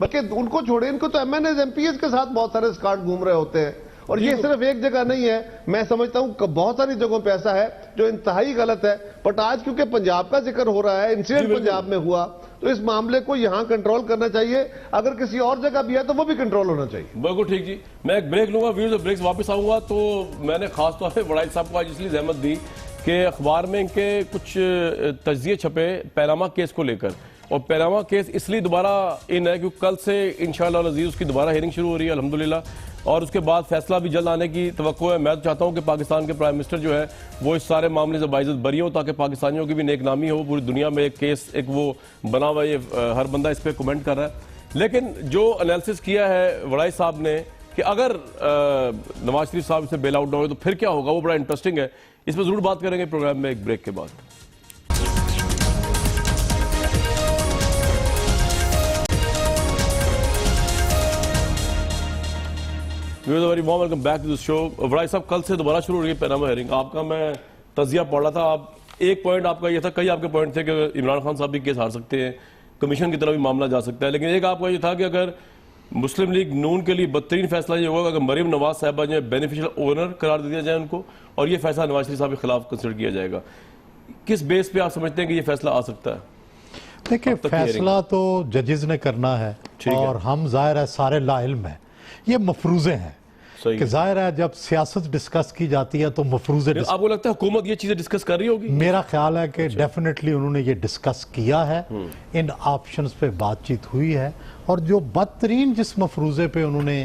بلکہ ان کو چھوڑے, ان کو تو MNAs MPs کے ساتھ بہت سارے اسکارٹ گھوم رہے ہوتے ہیں, اور یہ صرف ایک جگہ نہیں ہے. میں سمجھتا ہوں کہ بہت ساری جگہوں پہ ایسا ہے جو انتہائی غلط ہے, بٹ آج کیونکہ پنجاب کا ذکر ہو رہا ہے, انسیڈنٹ پنجاب میں ہوا, تو اس معاملے کو یہاں کنٹرول کرنا چاہیے. اگر کسی اور جگہ بھی ہے تو وہ بھی کنٹرول ہونا چاہیے. بالکل ٹھیک جی, میں ایک بریک لوں گا, ویڈیو سے بریک سے واپس آؤں گا. تو میں نے خاص طور پہ وڑائی صاحب کو آج اس لیے زحمت دی کہ اخبار میں ان کے کچھ تجزیے چھپے پیناما کیس کو لے کر, اور پیناما کیس اس لیے دوبارہ ان ہے کیونکہ کل سے انشاءاللہ العزیز اس کی دوبارہ ہیئرنگ شروع ہو رہی ہے الحمدللہ, اور اس کے بعد فیصلہ بھی جلد آنے کی توقع ہے. میں تو چاہتا ہوں کہ پاکستان کے پرائم منسٹر جو ہے وہ اس سارے معاملے سے باعزت بری ہو, تاکہ پاکستانیوں کی بھی نیک نامی ہو. پوری دنیا میں ایک کیس ایک وہ بنا ہوا ہے, ہر بندہ اس پہ کومنٹ کر رہا ہے. لیکن جو انالیسس کیا ہے وڑائی صاحب نے کہ اگر نواز شریف صاحب اسے بیل آؤٹ نہ ہوئے تو پھر کیا ہوگا, وہ بڑا انٹرسٹنگ ہے. اس پہ ضرور بات کریں گے پروگرام میں ایک بریک کے بعد. Very warm welcome back to this show. وڑائی صاحب کل سے دوبارہ شروع ہو رہی ہے پیناما ہیئرنگ. آپ کا میں تجزیہ پڑھ رہا تھا, آپ ایک پوائنٹ آپ کا یہ تھا, کئی آپ کے پوائنٹ تھے کہ عمران خان صاحب بھی کیس ہار سکتے ہیں, کمیشن کی طرف بھی معاملہ جا سکتا ہے, لیکن ایک آپ کا یہ تھا کہ اگر مسلم لیگ نون کے لیے بدترین فیصلہ یہ ہوگا کہ مریم نواز صاحبہ جو بینیفیشل اونر قرار دیا جائے ان کو, اور یہ فیصلہ نواز شریف صاحب کے خلاف کنسیڈر کیا جائے گا. کس بیس پہ آپ سمجھتے ہیں کہ یہ فیصلہ آ سکتا ہے؟ دیکھیں فیصلہ تو ججز نے کرنا ہے, اور ہم ظاہر ہے سارے لا علم ہیں, یہ مفروضے ہیں کہ ظاہر ہے جب سیاست ڈسکس کی جاتی ہے تو مفروضے آپ کو لگتا ہے حکومت یہ چیزیں ڈسکس کر رہی ہوگی؟ میرا خیال ہے کہ ڈیفینیٹلی انہوں نے یہ ڈسکس کیا ہے, ان آپشنز پہ بات چیت ہوئی ہے, اور جو بدترین جس مفروضے پہ انہوں نے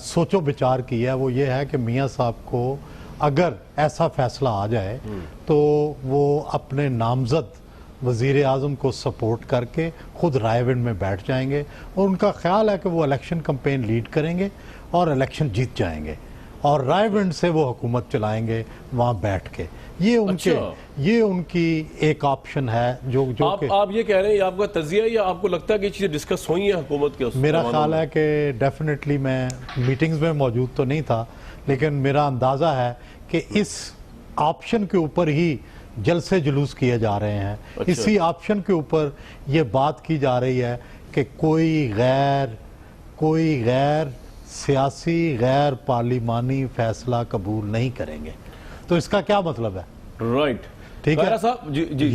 سوچ و بچار کیا ہے وہ یہ ہے کہ میاں صاحب کو اگر ایسا فیصلہ آ جائے تو وہ اپنے نامزد وزیر اعظم کو سپورٹ کر کے خود رائے ونڈ میں بیٹھ جائیں گے, اور ان کا خیال ہے کہ وہ الیکشن کمپین لیڈ کریں گے اور الیکشن جیت جائیں گے, اور رائے ونڈ سے وہ حکومت چلائیں گے وہاں بیٹھ کے. یہ ان کی ایک آپشن ہے جو آپ یہ کہہ رہے ہیں, یہ آپ کا تجزیہ ہے یا آپ کو لگتا ہے کہ یہ چیزیں ڈسکس ہوئی ہیں حکومت کے؟ میرا خیال ہے کہ ڈیفینیٹلی, میں میٹنگز میں موجود تو نہیں تھا, لیکن میرا اندازہ ہے کہ اس آپشن کے اوپر ہی جلسے جلوس کیے جا رہے ہیں. اسی آپشن کے اوپر یہ بات کی جا رہی ہے کہ کوئی غیر سیاسی غیر پارلیمانی فیصلہ قبول نہیں کریں گے. تو اس کا کیا مطلب ہے؟ رائٹ, ٹھیک ہے,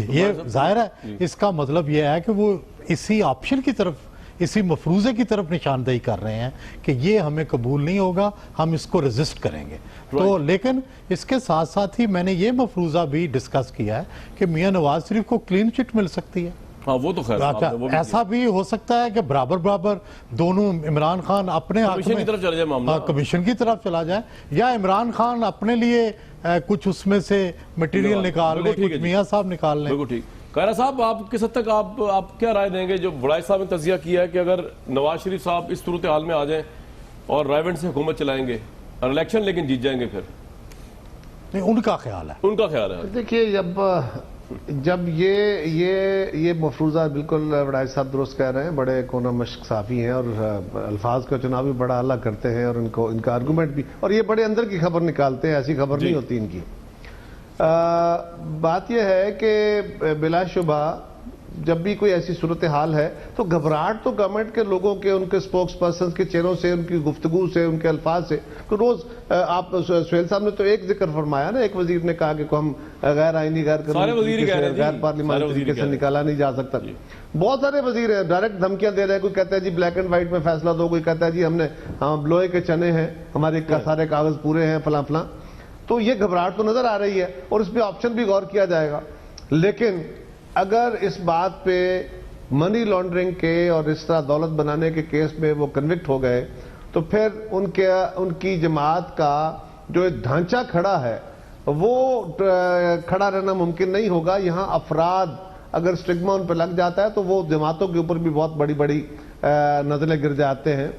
یہ ظاہر ہے اس کا مطلب یہ ہے کہ وہ اسی آپشن کی طرف, اسی مفروضے کی طرف نشاندہی کر رہے ہیں کہ یہ ہمیں قبول نہیں ہوگا, ہم اس کو ریزسٹ کریں گے. تو لیکن اس کے ساتھ ساتھ ہی میں نے یہ مفروضہ بھی ڈسکس کیا ہے کہ میاں نواز شریف کو کلین چٹ مل سکتی ہے. ہاں وہ تو خیر ایسا بھی ہو سکتا ہے کہ برابر دونوں عمران خان اپنے کمیشن کی طرف چلا جائے معاملہ, کمیشن کی طرف چلا جائے, یا عمران خان اپنے لیے کچھ اس میں سے مٹیریل نکال لیں, کچھ میاں صاحب نکال لیں. بالکل ٹھیک. قاہرہ صاحب آپ کس حد تک آپ کیا رائے دیں گے جو وڑائی صاحب نے تجزیہ کیا ہے کہ اگر نواز شریف صاحب اس صورتحال میں آ جائیں اور رائے ونڈ سے حکومت چلائیں گے اور الیکشن لیکن جیت جائیں گے, پھر ان کا خیال ہے دیکھیے جب یہ مفروضہ بالکل وڑائی صاحب درست کہہ رہے ہیں, بڑے کونا مشق صحافی ہیں اور الفاظ کا چناؤ بھی بڑا اعلیٰ کرتے ہیں, اور ان کا آرگومنٹ بھی, اور یہ بڑے اندر کی خبر نکالتے ہیں, ایسی خبر نہیں ہوتی ان کی. بات یہ ہے کہ بلا شبہ جب بھی کوئی ایسی صورتحال ہے تو گھبراہٹ تو گورنمنٹ کے لوگوں کے, ان کے سپوکس پرسنز کے چہروں سے, ان کی گفتگو سے, ان کے الفاظ سے. تو روز آپ سہیل صاحب نے تو ایک ذکر فرمایا نا, ایک وزیر نے کہا کہ ہم غیر آئینی غیر پارلیمانی طریقے سے نکالا نہیں جا سکتا. بہت سارے وزیر ہیں ڈائریکٹ دھمکیاں دے رہے ہیں, کوئی کہتا ہے جی بلیک اینڈ وائٹ میں فیصلہ دو, کوئی کہتا ہے جی ہم لوہے کے چنے ہیں, ہمارے سارے کاغذ پورے ہیں, فلاں فلاں. تو یہ گھبراہٹ تو نظر آ رہی ہے, اور اس پہ آپشن بھی غور کیا جائے گا. لیکن اگر اس بات پہ منی لانڈرنگ کے اور اس طرح دولت بنانے کے کیس میں وہ کنوکٹ ہو گئے تو پھر ان کی جماعت کا جو ایک ڈھانچہ کھڑا ہے وہ کھڑا رہنا ممکن نہیں ہوگا. یہاں افراد اگر سٹگما ان پہ لگ جاتا ہے تو وہ جماعتوں کے اوپر بھی بہت بڑی نزلیں گر جاتے ہیں.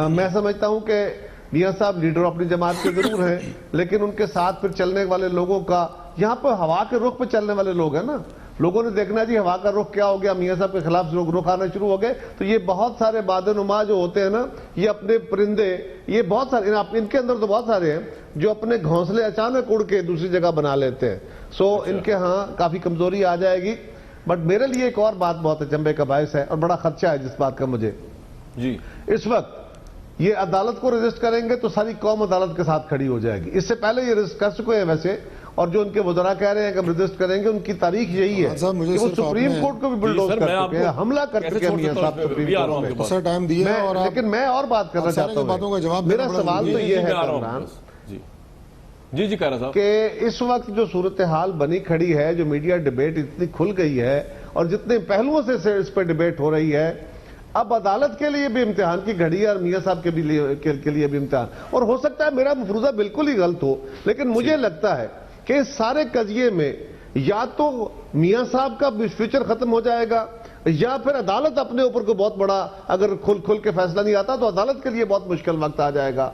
میں سمجھتا ہوں کہ میاں صاحب لیڈر اپنی جماعت کے ضرور ہیں, لیکن ان کے ساتھ پھر چلنے والے لوگوں کا, یہاں پہ ہوا کے رخ پہ چلنے والے لوگ ہیں نا, لوگوں نے دیکھنا جی ہوا کا رخ کیا ہو گیا, میاں صاحب کے خلاف رخ آنا شروع ہو گئے. تو یہ بہت سارے باد نما جو ہوتے ہیں نا, یہ اپنے پرندے, یہ بہت سارے ان کے اندر تو بہت سارے ہیں جو اپنے گھونسلے اچانک اڑ کے دوسری جگہ بنا لیتے ہیں. ان کے ہاں کافی کمزوری آ جائے گی. بٹ میرے لیے ایک اور بات بہت اچنبے کا باعث ہے اور بڑا خدشہ ہے جس بات کا مجھے, جی اس وقت یہ عدالت کو رجسٹ کریں گے تو ساری قوم عدالت کے ساتھ کھڑی ہو جائے گی. اس سے پہلے یہ رجسٹ کر چکے ہیں ویسے, اور جو ان کے وزراء کہہ رہے ہیں کہ ہم رجسٹ کریں گے, ان کی تاریخ یہی ہے صاحب مجھے کہ وہ صرف سپریم آپ نے- کورٹ کو بھی بلڈوز سر، کر میں چکے ہیں, آپ کو حملہ کر کیسے چکے ہیں چھوڑ میاں سکتا صاحب ہوں؟ سپریم بھی آ رہا ہوں کورٹ آپ کے میں. پاس. سر ٹائم دیا اور آپ لیکن میں اور بات کرنا چاہتا سارے باتوں کا ہوں. جواب میرا دینا بڑا سوال تو ضروری یہ ہے میں آ رہا ہوں کامران جی جی جی کہہ رہا صاحب کہ اس وقت جو صورتحال بنی کھڑی ہے, جو میڈیا ڈیبیٹ اتنی کھل گئی ہے اور جتنے پہلوؤں سے اس پہ ڈیبیٹ ہو رہی ہے, اب عدالت کے لیے بھی امتحان کی گھڑی ہے اور میاں صاحب کے لیے بھی امتحان. اور ہو سکتا ہے میرا مفروضہ بالکل ہی غلط ہو, لیکن مجھے لگتا ہے کہ اس سارے قضیے میں یا تو میاں صاحب کا فیوچر ختم ہو جائے گا, یا پھر عدالت اپنے اوپر کو بہت بڑا, اگر کھل کے فیصلہ نہیں آتا تو عدالت کے لیے بہت مشکل وقت آ جائے گا.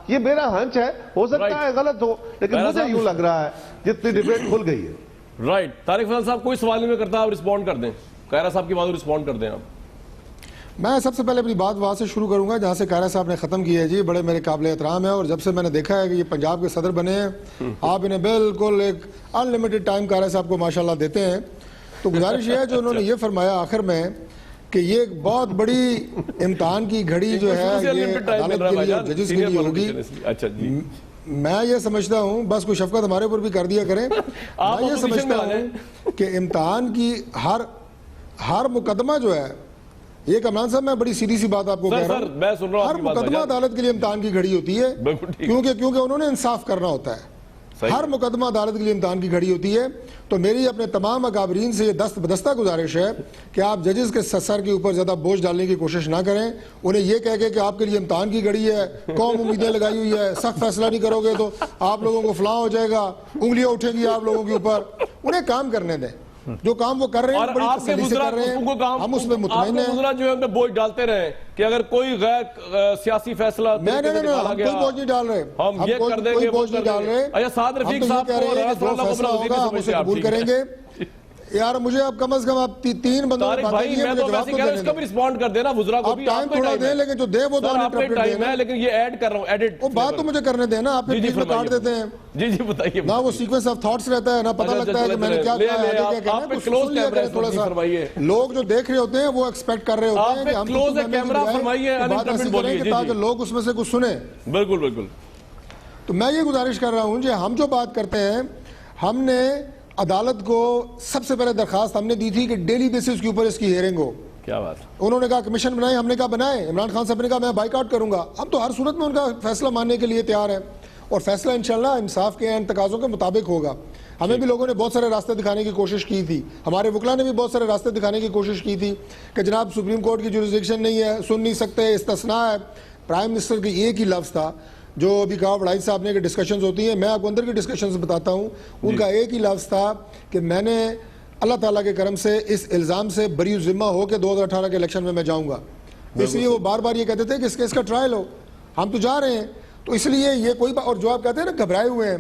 یہ میرا ہنچ ہے, ہو سکتا ہے غلط ہو, لیکن مجھے یوں لگ رہا ہے جتنی ڈیبیٹ کھل گئی ہے. رائٹ. طارق فضل صاحب کوئی سوال نہیں کرتا, آپ رسپونڈ کر دیں, قاہرہ صاحب کی بات رسپونڈ کر دیں آپ. میں سب سے پہلے اپنی بات وہاں سے شروع کروں گا جہاں سے قاہرہ صاحب نے ختم کی ہے. جی بڑے میرے قابل احترام ہیں, اور جب سے میں نے دیکھا ہے کہ یہ پنجاب کے صدر بنے ہیں, آپ انہیں بالکل ایک ان لمیٹڈ ٹائم قاہرہ صاحب کو ماشاءاللہ دیتے ہیں. تو گزارش یہ ہے جو انہوں نے یہ فرمایا آخر میں کہ یہ ایک بہت بڑی امتحان کی گھڑی جو ہے یہ عدالت کے لیے اور ججز کے لیے ہوگی. اچھا جی, میں یہ سمجھتا ہوں, بس کوئی شفقت ہمارے اوپر بھی کر دیا کریں, میں یہ سمجھتا ہوں کہ امتحان کی ہر مقدمہ جو ہے, یہ کامران صاحب میں بڑی سیدھی سی بات آپ کو کہہ رہا ہوں, ہر مقدمہ عدالت کے لیے امتحان کی گھڑی ہوتی ہے, کیونکہ انہوں نے انصاف کرنا ہوتا ہے. ہر مقدمہ عدالت کے لیے امتحان کی گھڑی ہوتی ہے. تو میری اپنے تمام اکابرین سے یہ دست بدستہ گزارش ہے کہ آپ ججز کے سر کے اوپر زیادہ بوجھ ڈالنے کی کوشش نہ کریں. انہیں یہ کہہ کے کہ آپ کے لیے امتحان کی گھڑی ہے, قوم امیدیں لگائی ہوئی ہے, سخت فیصلہ نہیں کرو گے تو آپ لوگوں کو فلاں ہو جائے گا, انگلیاں اٹھیں گی آپ لوگوں کے اوپر. انہیں کام کرنے دیں, جو کام وہ کر رہے ہیں بڑی تسلی سے کر رہے ہیں, ہم اس میں مطمئن ہیں. آپ جو ہے ان پہ بوجھ ڈالتے رہے کہ اگر کوئی غیر سیاسی فیصلہ نہیں کوئی بوجھ نہیں ڈال رہے, ہم یہ کر دیں گے, کوئی بوجھ نہیں ڈال رہے. اچھا سعد رفیق صاحب کہہ رہے ہیں کہ جو فیصلہ ہوگا ہم اسے قبول کریں گے. یار مجھے اب کم از کم آپ تین بندوں طارق بھائی میں تو ویسے کہہ رہا ہوں اس کا بھی رسپونڈ کر دینا وزراء کو بھی. آپ ٹائم تھوڑا دیں, لیکن جو دے وہ تو ٹائم ہے, لیکن یہ ایڈ کر رہا ہوں, ایڈٹ وہ بات تو مجھے کرنے دیں نا, آپ بیچ میں کاٹ دیتے ہیں. جی جی بتائیے. نہ وہ سیکوینس آف تھاٹس رہتا ہے, نہ پتہ لگتا ہے کہ میں نے کیا کہا, آگے کیا کہنا. تھوڑا سا لوگ جو دیکھ رہے ہوتے ہیں وہ ایکسپیکٹ کر رہے ہوتے ہیں کہ ہم تاکہ لوگ اس میں سے کچھ سنیں. بالکل بالکل. تو میں یہ گزارش کر رہا ہوں, ہم جو بات کرتے ہیں, ہم نے عدالت کو سب سے پہلے درخواست ہم نے دی تھی کہ ڈیلی بیسس کے اوپر اس کی ہیئرنگ ہو. کیا بات. انہوں نے کہا کمیشن بنائے, ہم نے کہا بنائے. عمران خان صاحب نے کہا میں بائیک آؤٹ کروں گا. ہم تو ہر صورت میں ان کا فیصلہ ماننے کے لیے تیار ہیں, اور فیصلہ انشاءاللہ انصاف کے تقاضوں کے مطابق ہوگا. ہمیں بھی لوگوں نے بہت سارے راستے دکھانے کی کوشش کی تھی, ہمارے وکلا نے بھی بہت سارے راستے دکھانے کی کوشش کی تھی کہ جناب سپریم کورٹ کی جورسڈکشن نہیں ہے, سن نہیں سکتے, استثناء ہے. پرائم منسٹر کی ایک ہی لفظ تھا جو ابھی کہا وڑائی صاحب نے کہ ڈسکشنز ہوتی ہیں, میں آپ کو اندر کی ڈسکشنز بتاتا ہوں. ان کا ایک ہی لفظ تھا کہ میں نے اللہ تعالیٰ کے کرم سے اس الزام سے بری ذمہ ہو کے 2018 کے الیکشن میں جاؤں گا. اس لیے وہ بار بار یہ کہتے تھے کہ اس کیس کا ٹرائل ہو, ہم تو جا رہے ہیں. تو اس لیے یہ کوئی اور جو آپ کہتے ہیں نا گھبرائے ہوئے ہیں,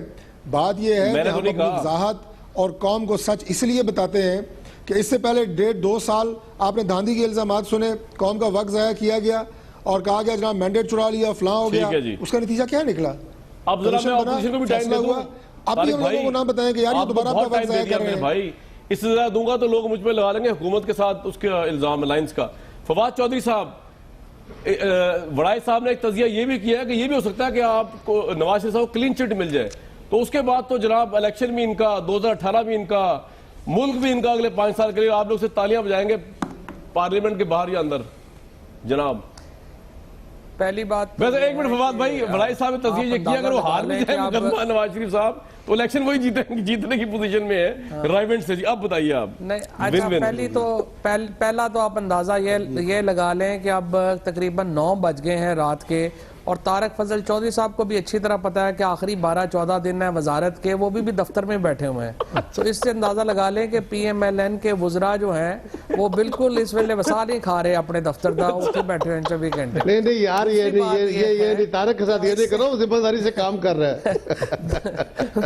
بات یہ ہے کہ ہم اپنی وضاحت اور قوم کو سچ اس لیے بتاتے ہیں کہ اس سے پہلے 1.5-2 سال آپ نے دھاندلی کے الزامات سنے, قوم کا وقت ضائع کیا گیا اور کہا گیا جناب مینڈیٹ چرا لیا, فلاں ہو گیا. اس کا نتیجہ کیا نکلا؟ اب ذرا میں اپوزیشن کو بھی ٹائم دے دوں. اب بھی ہم لوگوں کو نہ بتائیں کہ یار یہ دوبارہ اپنا وقت ضائع کر رہے ہیں. بھائی اس سے زیادہ دوں گا تو لوگ مجھ پہ لگا لیں گے حکومت کے ساتھ اس کے الزام الائنس کا. فواد چودھری صاحب, وڑائی صاحب نے ایک تجزیہ یہ بھی کیا ہے کہ یہ بھی ہو سکتا ہے کہ آپ کو نواز شریف صاحب کو کلین چٹ مل جائے, تو اس کے بعد تو جناب الیکشن بھی ان کا, 2018 بھی ان کا, ملک بھی ان کا اگلے 5 سال کے لیے آپ لوگ سے تالیاں بجائیں گے پارلیمنٹ کے باہر یا اندر. جناب پہلی بات ویسے ایک منٹ فواد بھائی, وڑائی صاحب نے تجزیہ یہ کیا اگر وہ ہار بھی جائے مقدمہ نواز شریف صاحب تو الیکشن وہی جیتنے کی پوزیشن میں ہے رائیونٹ سے. جی اب بتائیے آپ. نہیں اچھا, پہلا تو آپ اندازہ یہ لگا لیں کہ اب تقریباً 9 بج گئے ہیں رات کے, اور طارق فضل چودھری صاحب کو بھی اچھی طرح پتہ ہے کہ آخری 12-14 دن ہے وزارت کے, وہ بھی دفتر میں بیٹھے ہوئے ہیں. تو اس سے اندازہ لگا لیں کہ پی ایم ایل این کے وزراء جو ہیں وہ بالکل اس ویلے وسا نہیں کھا رہے اپنے دفتر دا, اتنے بیٹھے ہوئے ہیں 24 گھنٹے. نہیں یار یہ نہیں, طارق کے ساتھ یہ نہیں کرو, ذمہ داری سے کام کر رہا ہے.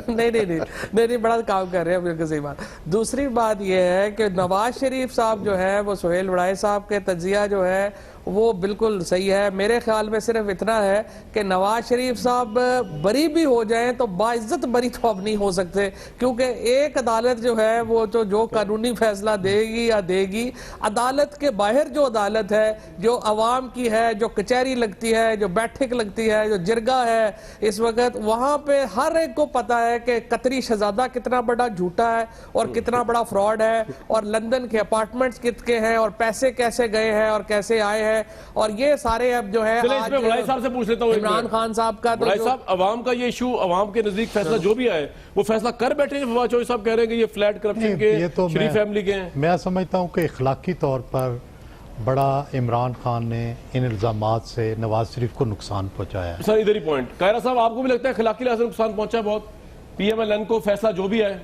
نہیں بڑا کام کر رہے ہیں, بالکل صحیح بات. دوسری بات یہ ہے کہ نواز شریف صاحب جو ہے وہ سہیل وڑائی صاحب کے تجزیہ جو ہے وہ بالکل صحیح ہے. میرے خیال میں صرف اتنا ہے کہ نواز شریف صاحب بری بھی ہو جائیں تو باعزت بری تو اب نہیں ہو سکتے, کیونکہ ایک عدالت جو ہے وہ تو جو قانونی فیصلہ دے گی یا دے گی, عدالت کے باہر جو عدالت ہے, جو عوام کی ہے, جو کچہری لگتی ہے, جو بیٹھک لگتی ہے, جو جرگہ ہے اس وقت, وہاں پہ ہر ایک کو پتا ہے کہ قطری شہزادہ کتنا بڑا جھوٹا ہے اور کتنا بڑا فراڈ ہے, اور لندن کے اپارٹمنٹس کتنے ہیں اور پیسے کیسے گئے ہیں اور کیسے آئے ہیں, اور یہ سارے اب جو ہے چلیں اس میں بڑائی صاحب سے پوچھ لیتا ہوں. عمران خان صاحب کا بڑائی صاحب, عوام کا یہ ایشو, عوام کے نزدیک فیصلہ جو بھی آئے وہ فیصلہ کر بیٹھے ہیں. فواد چودھری صاحب کہہ رہے ہیں کہ یہ فلیٹ کرپشن کے شریف فیملی کے ہیں. میں سمجھتا ہوں کہ اخلاقی طور پر بڑا عمران خان نے ان الزامات سے نواز شریف کو نقصان پہنچایا ہے. سر ادھر ہی پوائنٹ, قاہرہ صاحب آپ کو بھی لگتا ہے اخلاقی لحاظ سے نقصان پہنچا ہے بہت پی ایم ایل این کو فیصلہ جو بھی ہے؟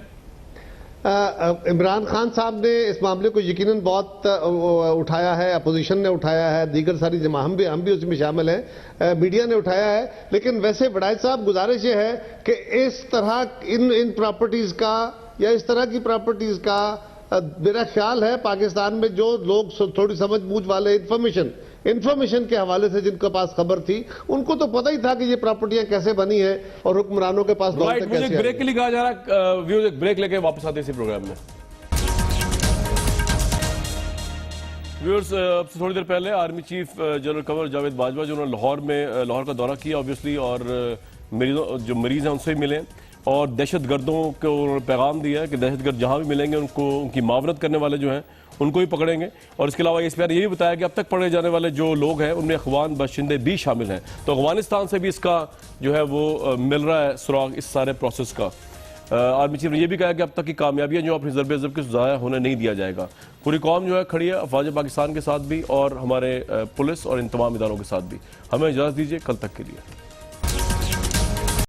عمران خان صاحب نے اس معاملے کو یقیناً بہت اٹھایا ہے, اپوزیشن نے اٹھایا ہے, دیگر ساری ہم بھی اس میں شامل ہیں, میڈیا نے اٹھایا ہے. لیکن ویسے بڑائی صاحب گزارش یہ ہے کہ اس طرح ان پراپرٹیز کا یا اس طرح کی پراپرٹیز کا میرا خیال ہے پاکستان میں جو لوگ تھوڑی سمجھ بوجھ والے انفارمیشن کے حوالے سے جن کے پاس خبر تھی, ان کو تو پتہ ہی تھا کہ یہ پراپرٹیاں کیسے بنی ہیں اور حکمرانوں کے پاس دولت کیسے مجھے بریک کے لیے کہا جا رہا ہے, ویوز ایک بریک لے کے واپس آتے ہیں اسی پروگرام میں. ویورز, اب سے تھوڑی دیر پہلے army chief general Qamar Javed Bajwa جو انہوں نے لاہور کا دورہ کیا obviously, اور جو مریض ہیں ان سے بھی ملے اور دہشت گردوں کو انہوں نے پیغام دیا ہے کہ دہشت گرد جہاں بھی ملیں گے ان کی معاونت کرنے والے جو ہیں ان کو بھی پکڑیں گے. اور اس کے علاوہ اس پر یہ بھی بتایا کہ اب تک پکڑے جانے والے جو لوگ ہیں ان میں افغان باشندے بھی شامل ہیں, تو افغانستان سے بھی اس کا جو ہے وہ مل رہا ہے سراغ اس سارے پروسیس کا. آرمی چیف نے یہ بھی کہا کہ اب تک کی کامیابیاں جو اپنی ضرب عضب کے ضائع ہونے نہیں دیا جائے گا. پوری قوم جو ہے کھڑی ہے افواج پاکستان کے ساتھ بھی اور ہمارے پولیس اور ان تمام اداروں کے ساتھ بھی. ہمیں اجازت دیجیے, کل تک کے لیے.